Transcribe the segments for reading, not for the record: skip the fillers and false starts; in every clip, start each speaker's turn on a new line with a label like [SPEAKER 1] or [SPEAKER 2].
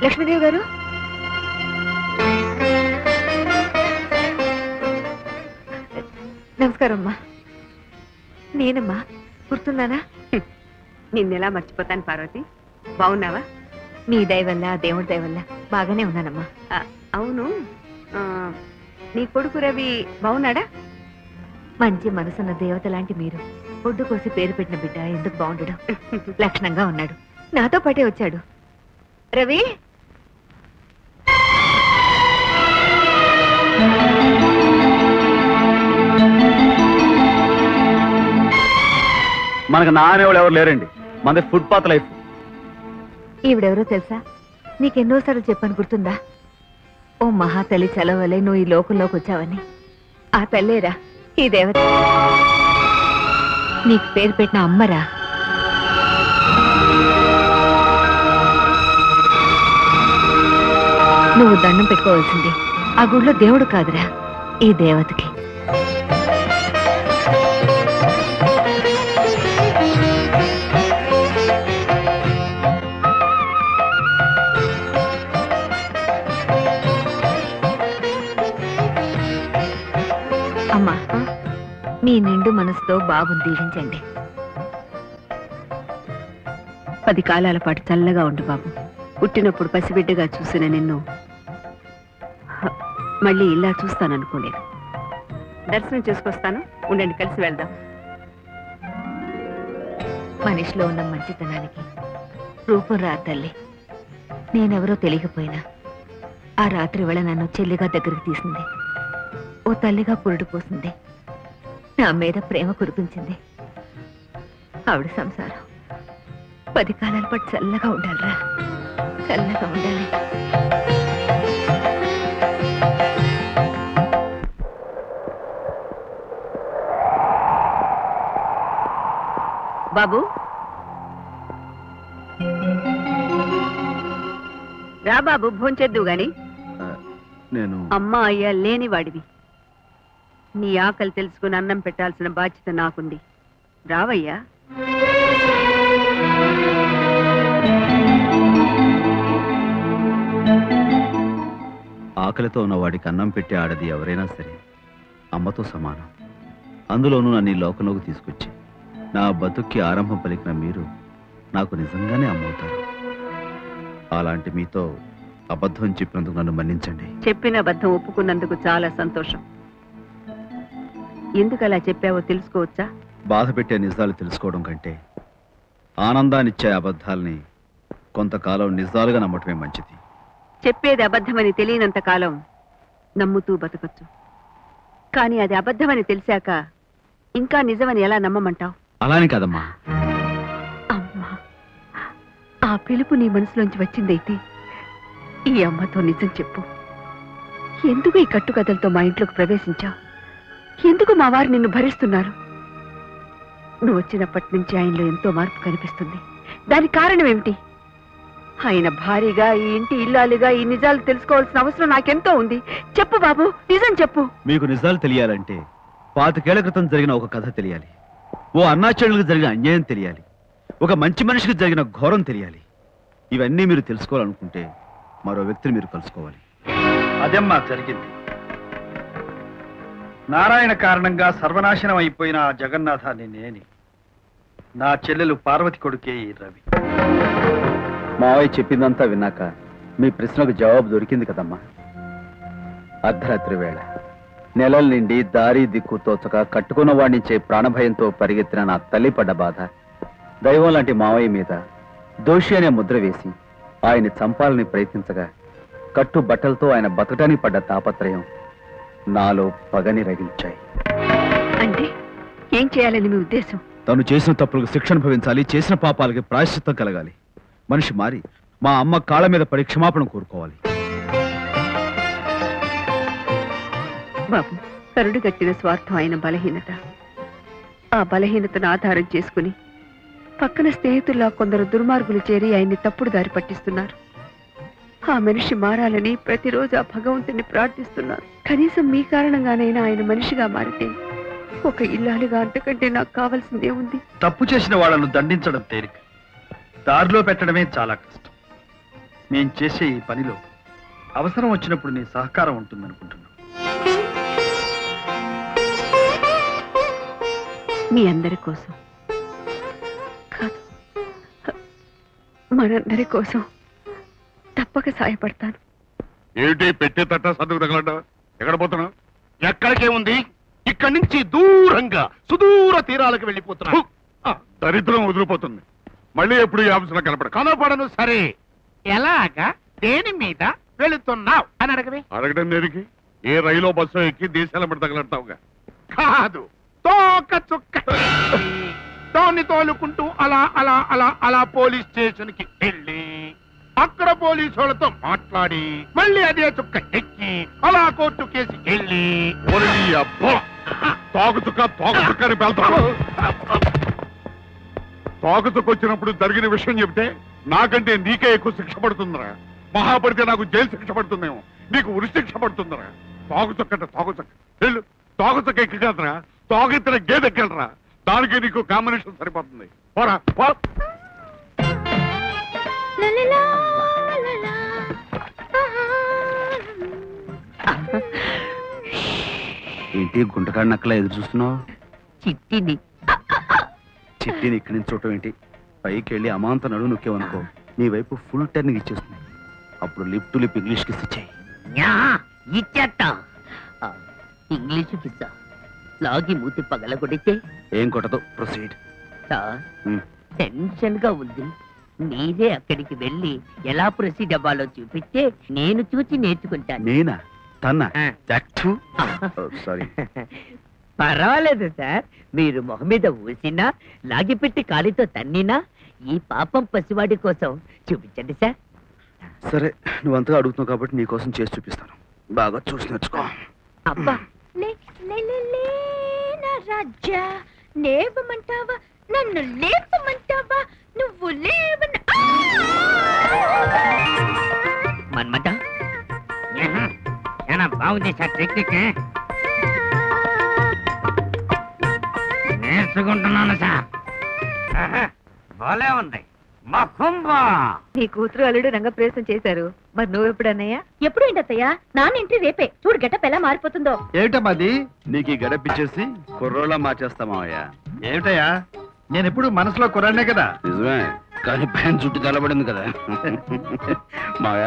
[SPEAKER 1] లక్ష్మీదేవి గారు, నమస్కారం అమ్మా. నేనమ్మా, గుర్తున్నానా?
[SPEAKER 2] నిన్నెలా మర్చిపోతాను పార్వతి. బాగున్నావా?
[SPEAKER 1] మీ దయ వల్ల, దేవుడి దయ వల్ల బాగానే ఉన్నానమ్మా.
[SPEAKER 2] అవును, నీ కొడుకు రవి బాగున్నాడా?
[SPEAKER 1] మంచి మనసున్న దేవత లాంటి మీరు ఒడ్డు కోసి పేరు పెట్టిన బిడ్డ ఎందుకు బాగుండడం? లక్షణంగా ఉన్నాడు. నాతో పాటే వచ్చాడు. రవి,
[SPEAKER 3] మనకు నానేవాళ్ళు ఎవరు లేరండి. మనది ఫుట్పాత్ లైఫ్.
[SPEAKER 1] ఈవిడెవరో తెలుసా? నీకెన్నోసార్లు చెప్పని గుర్తుందా? ఓ మహా తల్లి చలవలే నువ్వు ఈ లోకంలోకి వచ్చావని. ఆ తల్లేరా ఈ దేవత. నీకు పేరు పెట్టిన అమ్మరా. నువ్వు దండం పెట్టుకోవాల్సింది ఆ గుడిలో దేవుడు కాదురా, ఈ దేవతకి. అమ్మా, మీ నిండు మనసుతో బాబుని దీవించండి.
[SPEAKER 2] 10 కాలాల పాటు చల్లగా ఉండు బాబు. పుట్టినప్పుడు పసిబిడ్డగా చూసిన నిన్ను మళ్ళీ ఇలా చూస్తాననుకోలేదు. దర్శనం చేసుకొస్తాను, ఉండండి, కలిసి వెళ్దాం.
[SPEAKER 1] మనిషిలో ఉన్న మంచితనానికి రూపం రా తల్లి. నేనెవరో తెలియకపోయినా ఆ రాత్రి వేళ నన్ను చెల్లిగా దగ్గరికి తీసింది. ఓ తల్లిగా పురుడు పోసింది. నా మీద ప్రేమ కురిపించింది. ఆవిడ సంసారం 10 కాలాల పాటు చల్లగా ఉండాలిరా, చల్లగా ఉండాలి.
[SPEAKER 2] బాబు రా బాబు, భోంచేద్దు గాని.
[SPEAKER 3] నేను
[SPEAKER 2] అమ్మ అయ్యా లేనివాడివి. నీ ఆకలి తెలుసుకుని అన్నం పెట్టాల్సిన బాధ్యత నాకుంది. రావయ్యా.
[SPEAKER 3] ఆకలితో ఉన్న వాడికి అన్నం పెట్టే ఆడది ఎవరైనా సరే అమ్మతో సమానం. అందులోనూ నన్ను ఈ లోకంలోకి తీసుకొచ్చి నా బతుక్కి ఆరంభం పలికిన మీరు నాకు నిజంగానే అమ్మవుతారు. అలాంటి మీతో అబద్ధం చెప్పినందుకు నన్ను మన్నించండి.
[SPEAKER 2] చెప్పిన అబద్ధం ఒప్పుకున్నందుకు చాలా సంతోషం. ఎందుకు అలా చెప్పావో తెలుసుకోవచ్చా?
[SPEAKER 3] బాధ పెట్టే నిజాలు తెలుసుకోవడం కంటే ఆనందాన్నిచ్చే అబద్ధాలని కొంతకాలం నిజాలుగా నమ్మటమే మంచిది.
[SPEAKER 2] చెప్పేది అబద్ధమని తెలియనంత కాలం నమ్ముతూ బతకచ్చు. కానీ అది అబద్ధమని తెలిసాక ఇంకా నిజమని ఎలా నమ్మమంటావు?
[SPEAKER 3] అలానే కదమ్మా.
[SPEAKER 2] అమ్మా, ఆ పిలుపు నీ మనసులోంచి వచ్చిందైతే ఈ అమ్మతో నిజం చెప్పు. ఎందుకు ఈ కట్టుకథలతో మా ఇంట్లోకి ప్రవేశించావు? ఎందుకు మా వారు నిన్ను భరిస్తున్నారు? నువ్వు వచ్చినప్పటి నుంచి ఆయనలో ఎంతో మార్పు కనిపిస్తుంది. దానికి కారణం ఏమిటి? ఆయన భారీగా, ఈ ఇంటి ఇల్లాలుగా ఈ నిజాలు తెలుసుకోవాల్సిన అవసరం నాకెంతో ఉంది. చెప్పు బాబు, నిజం చెప్పు.
[SPEAKER 3] మీకు నిజాలు తెలియాలంటే 25 ఏళ్ల క్రితం జరిగిన ఒక కథ తెలియాలి. ఓ అన్నాచెల్లెలకు జరిగిన అన్యాయం తెలియాలి. ఒక మంచి మనిషికి జరిగిన ఘోరం తెలియాలి. ఇవన్నీ మీరు తెలుసుకోవాలనుకుంటే మరో వ్యక్తిని మీరు కలుసుకోవాలి.
[SPEAKER 4] అదమ్మా జరిగింది. నారాయణ కారణంగా సర్వనాశనం అయిపోయిన ఆ జగన్నాథాన్ని నేనే. నా చెల్లెలు పార్వతి కొడుకే ఈ రవి.
[SPEAKER 3] మావయ్య చెప్పిందంతా విన్నాక మీ ప్రశ్నకు జవాబు దొరికింది కదమ్మా. అర్ధరాత్రి వేళ నెలల నిండి దారి దిక్కు తోచక కట్టుకున్న వాడినించే ప్రాణభయంతో పరిగెత్తిన నా తల్లి పడ్డ బాధ, దైవం లాంటి మావయ్య మీద దోషి అనే ముద్ర వేసి ఆయన్ని చంపాలని ప్రయత్నించగా కట్టు బట్టలతో ఆయన బతకడానికి పడ్డ తాపత్రయం నాలో పగని రగిల్చాయి.
[SPEAKER 2] అంటే ఏం చేయాలని మీ ఉద్దేశం?
[SPEAKER 3] తను చేసిన తప్పులకు శిక్షణ భవించాలి, చేసిన పాపాలకి ప్రాయశ్చిత్తం కలగాలి. మనిషి మారి మా అమ్మ కాళ్ళ మీద పడి క్షమాపణ కోరుకోవాలి.
[SPEAKER 2] బాబు, కరుడు గట్టిన స్వార్థం ఆయన బలహీనత. ఆ బలహీనతను ఆధారం చేసుకుని పక్కన స్నేహితుల్లా కొందరు దుర్మార్గులు చేరి ఆయన్ని తప్పుడు దారి పట్టిస్తున్నారు. ఆ మనిషి మారాలని ప్రతిరోజు ఆ భగవంతుని ప్రార్థిస్తున్నారు. కనీసం మీ కారణంగానైనా ఆయన మనిషిగా మారితే ఒక ఇల్లాలుగా అంతకంటే నాకు కావాల్సిందే ఉంది.
[SPEAKER 4] తప్పు చేసిన వాళ్ళను దండించడం తేలిక, దారిలో పెట్టడమే చాలా కష్టం. నేను చేసే ఈ పనిలో అవసరం వచ్చినప్పుడు నీ సహకారం ఉంటుందనుకుంటున్నాను.
[SPEAKER 2] మీ అందరి కోసం కాదు, మనందరి కోసం తప్పక సాయపడతాను.
[SPEAKER 5] ఏమిటి పెట్టే తట్ట సర్దుకు తగలట? ఎక్కడ పోతున్నావు? ఎక్కడికేముంది, ఇక్కడి నుంచి దూరంగా సుదూర తీరాలకు వెళ్ళిపోతున్నా. దరిద్రం వదిలిపోతుంది. మళ్ళీ ఎప్పుడు ఈ ఆఫీసులో కనపడను. సరే, ఎలాగా దేని మీద వెళుతున్నావు అని అడగవే. అడగడం దేనికి? ఏ రైలో బస్సు ఎక్కి దేశాల మీద తగలడతావుగా. కాదు, తోక చుక్క దాన్ని తోలుకుంటూ అలా అలా అలా అలా పోలీస్ స్టేషన్ కి వెళ్ళి అక్కడ పోలీసు వాళ్ళతో మాట్లాడి మళ్ళీ అదే చుక్క ఎక్కి అలా కోర్టు కేసు వెళ్ళి తోక చుక్కని వెళ్తాను. తోక చుక్క వచ్చినప్పుడు జరిగిన విషయం చెబితే నాకంటే నీకే ఎక్కువ శిక్ష పడుతుందిరా. మహాపడితే నాకు జైలు శిక్ష పడుతుందేమో, నీకు ఉరి శిక్ష పడుతుందిరా. తోక చుక్క వెళ్ళు. తోక చుక్క ఎక్కి కాదురా, తోకెత్తిన గేదెక్కెళ్ళరా. దానికి నీకు కాంబినేషన్ సరిపోతుంది. పోరా పో.
[SPEAKER 3] ఏంటి గుంటకాడి నక్కలా ఎదురు చూస్తున్నావు?
[SPEAKER 1] చిట్టిని
[SPEAKER 3] చిట్టిని ఇక్కడి నుంచి చూడటం ఏంటి? పైకి వెళ్ళి అమాంత నడువు నొక్కేవనుకో, నీ వైపు ఫుల్ టర్నింగ్ ఇచ్చేస్తుంది. అప్పుడు lip to lip English kiss ఇచ్చాయి.
[SPEAKER 1] ఇచ్చేట ఇంగ్లీషు కిస్సా లాగి మూతి పగల కొడితే
[SPEAKER 3] ఏం కొట్టదు. ప్రొసీడ్.
[SPEAKER 1] టెన్షన్ గా ఉంది. మీరే అక్కడికి వెళ్ళి ఎలా ప్రొసీడ్ అవ్వాలో చూపిస్తే నేను చూసి నేర్చుకుంటాను.
[SPEAKER 3] నేనా? తన్నా? సారీ.
[SPEAKER 1] పర్వాలేదు సార్, మీరు మొహం మీద ఊసినా లాగిపెట్టి కాలితో తన్నినా ఈ పాపం పసివాడి కోసం చూపించండి సార్.
[SPEAKER 3] సరే, నువ్వంతగా అడుగుతున్నావు కాబట్టి నీకోసం చేసి చూపిస్తాను. బాగా చూసి నేర్చుకో.
[SPEAKER 1] అబ్బా
[SPEAKER 6] రాజా, లేవమంటావా నన్ను, లేపమంటావా నువ్వు, లేవన
[SPEAKER 1] మన్మట బాగుంది సార్ టెక్నిక్. నేర్చుకుంటున్నాను సార్. బాలే ఉంది.
[SPEAKER 2] నీ కూతురు అల్లుడు రంగప్రవేశం చేశారు, మరి నువ్వెప్పుడన్నయ్యా?
[SPEAKER 6] ఎప్పుడు ఏంటత్తయ్యా? నాన్న ఎంట్రీ రేపే. చూడు గెటప్ ఎలా మారిపోతుందో.
[SPEAKER 4] ఏమిటమ్మాది?
[SPEAKER 3] నీకు ఈ గడపిచ్చేసి కుర్రోళ్ళ మార్చేస్తామావయ్యా.
[SPEAKER 4] ఏమిటయ్యా, నేను ఎప్పుడు మనసులో కుర్రానే కదా.
[SPEAKER 3] నిజమే, కానీ పైన జుట్టు తెల్లబడింది కదా. మావయ్య,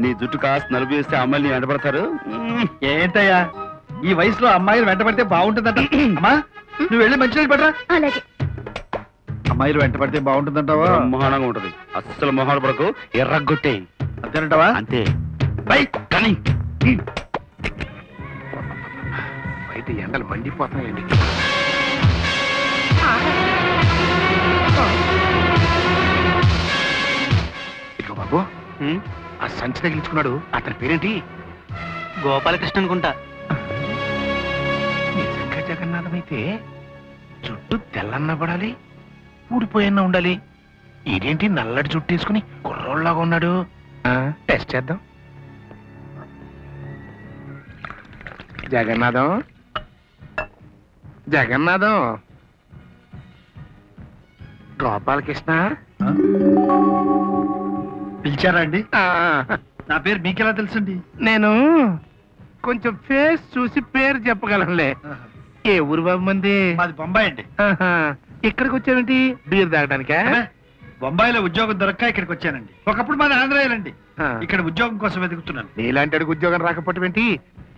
[SPEAKER 3] నీ జుట్టు కాస్త నలుపు వేస్తే అమ్మాయిని వెంటబడతారు.
[SPEAKER 4] ఏంటయ్యా, ఈ వయసులో అమ్మాయిలు వెంటబడితే బాగుంటుందంట. అమ్మా, నువ్వు వెళ్ళి మంచి నీళ్ళు పడరా.
[SPEAKER 6] అలాగే.
[SPEAKER 4] అమ్మాయిలు వెంటబడితే బాగుంటుందంటావా?
[SPEAKER 3] మొహానంగా ఉంటది. అస్సలు మొహాలు పడకు, ఎర్రగొట్టే.
[SPEAKER 4] అంతేనంటావా?
[SPEAKER 3] అంతే.
[SPEAKER 5] బై కానీ బయట ఎండలు మండిపోతున్నాయండి. ఇదిగో బాబు, ఆ సంచి తగిలించుకున్నాడు, అతని పేరేంటి?
[SPEAKER 3] గోపాలకృష్ణ అనుకుంటా.
[SPEAKER 5] నిజంగా జగన్నాథం అయితే జుట్టు తెల్లన్న పడాలి, ఊడిపోయన్నా ఉండాలి. ఇదేంటి నల్లటి జుట్టు వేసుకుని కుర్రోళ్ళలాగా ఉన్నాడు? టెస్ట్ చేద్దాం. జగన్నాథం, జగన్నాథం, గోపాలకృష్ణ
[SPEAKER 4] పిలిచారా అండి? నా పేరు మీకెలా తెలుసండి?
[SPEAKER 5] నేను కొంచెం ఫేస్ చూసి పేరు చెప్పగలనులే. ఏ ఊరు బాబు మంది?
[SPEAKER 4] మాది బొంబాయి అండి.
[SPEAKER 5] ఇక్కడికి వచ్చానండి బీర్ తాగడానికా?
[SPEAKER 4] బొంబాయిలో ఉద్యోగం దొరక్క ఇక్కడికి వచ్చానండి. ఒకప్పుడు మాది ఆంధ్రాయలండి. ఇక్కడ ఉద్యోగం కోసం వెతుకుతున్నాను.
[SPEAKER 5] నీలాంటి అడుగు ఉద్యోగం రాకపోవటం ఏంటి?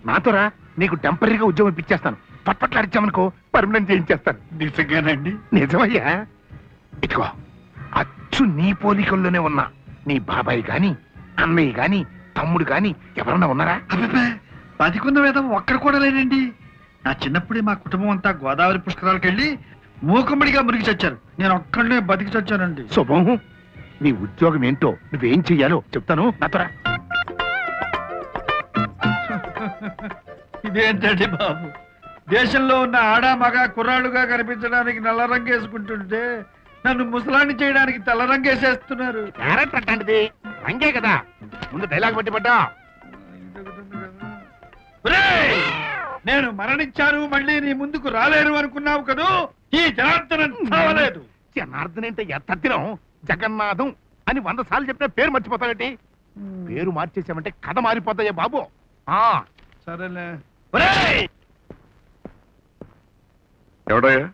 [SPEAKER 5] నాతోరా, నీకు టెంపరీగా ఉద్యోగం ఇప్పించేస్తాను. పట్పట్లాడిచ్చామనుకో పర్మనెంట్ చేయించేస్తాను.
[SPEAKER 4] నిజంగానండి?
[SPEAKER 5] నిజమయ్యా. ఇదిగో, అచ్చు నీ పోలికల్లోనే ఉన్నా నీ బాబాయ్ గాని, అన్నయ్య గాని, తమ్ముడు గాని ఎవరన్నా ఉన్నారా?
[SPEAKER 4] అబ్బే, 10 వేదం ఒక్కడ కూడా లేనండి. నా చిన్నప్పుడే మా కుటుంబం అంతా గోదావరి పుష్కరాలకు వెళ్ళి మూకుమ్మడిగా మురిగి చచ్చారు. నేను ఒక్కడే బతికి చచ్చానండి.
[SPEAKER 5] శుభం, నీ ఉద్యోగం ఏంటో, నువ్వేం చెయ్యాలో చెప్తాను. నాతోరా.
[SPEAKER 4] ఇదేంటండి బాబు, దేశంలో ఉన్న ఆడా మగ కుర్రాళ్ళుగా కనిపించడానికి నల్ల రంగేసుకుంటుంటే నన్ను ముసలాన్ని చేయడానికి తెల్ల రంగేసేస్తున్నారు.
[SPEAKER 5] క్యారెట్ అట్టండిది రంగే కదా. ముందు డైలాగ్ బట్టి పడ్డా.
[SPEAKER 4] నేను మరణించాను, మళ్ళీ నీ ముందుకు రాలేను అనుకున్నావు కదూ. ఈ జనార్దనం చావలేదు.
[SPEAKER 5] జనార్దన్ అంటే ఎత్తిరం జగన్నాథం అని 100 సార్లు చెప్పిన పేరు మర్చిపోతావేంటి? పేరు మార్చేసామంటే కథ మారిపోతాయే బాబు.
[SPEAKER 4] సరేలే.
[SPEAKER 5] ఎవడయ్యా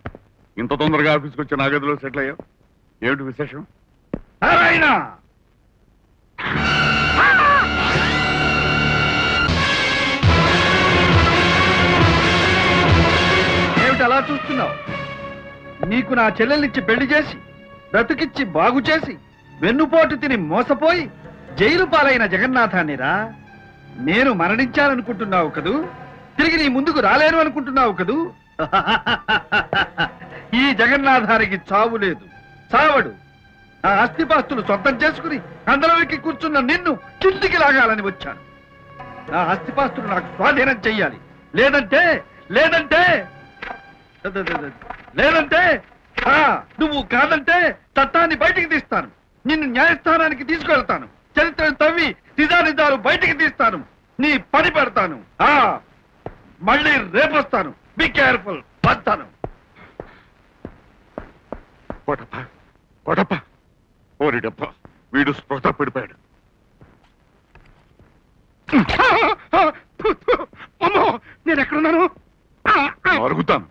[SPEAKER 5] ఇంత తొందరగా ఆఫీస్కి వచ్చి నా గదిలో సెటిల్ అయ్యా? ఏమిటి విశేషం?
[SPEAKER 4] ఏమిటి అలా చూస్తున్నావు? నీకు నా చెల్లెల్నిచ్చి పెళ్లి చేసి బ్రతుకిచ్చి బాగు చేసి వెన్నుపోటు తిని మోసపోయి జైలు పాలైన జగన్నాథాన్నిరా నేను మరణించాలనుకుంటున్నావు కదూ? తిరిగి నీ ముందుకు రాలేను అనుకుంటున్నావు కదూ? ఈ జగన్నాథానికి చావు లేదు, చావడు. ఆ ఆస్తిపాస్తులు సొంతం చేసుకుని అందులోకి కూర్చున్న నిన్ను కిందికి లాగాలని వచ్చాను. నా ఆస్తిపాస్తులు నాకు స్వాధీనం చెయ్యాలి. లేదంటే లేదంటే లేదంటే నువ్వు కాదంటే చట్టాన్ని బయటికి తీస్తాను. నిన్ను న్యాయస్థానానికి తీసుకెళ్తాను. చరిత్రను తవ్వి నిజానిజాలు బయటికి తీస్తాను. నీ పని పెడతాను. మళ్ళీ రేపొస్తాను. Be careful. వస్తాను.
[SPEAKER 5] కొడప్ప ఓరిడప్ప, వీడు స్పృహ పడిపోయాడు. అమ్మో, నేను ఎక్కడున్నాను? అరుగుతాను.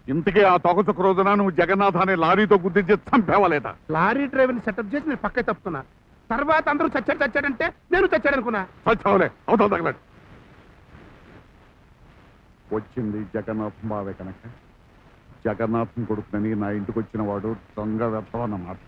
[SPEAKER 5] ఇంతకీ ఆ తొగచుక్క రోజున నువ్వు జగన్నాథ్ అనే లారీతో గుర్తించి చంపేవాలేదా?
[SPEAKER 7] లారీ డ్రైవర్ని సెటప్ చేసి నేను పక్క తప్పుతున్నా. తర్వాత అందరూ చచ్చాడంటే నేను చచ్చాడనుకున్నా.
[SPEAKER 5] చచ్చావులే, అవుతావు తగలడు. వచ్చింది జగన్నాథం బావే కనుక జగన్నాథం కొడుకునని నా ఇంటికి వచ్చిన వాడు దొంగ వెళ్తావన్నమాట.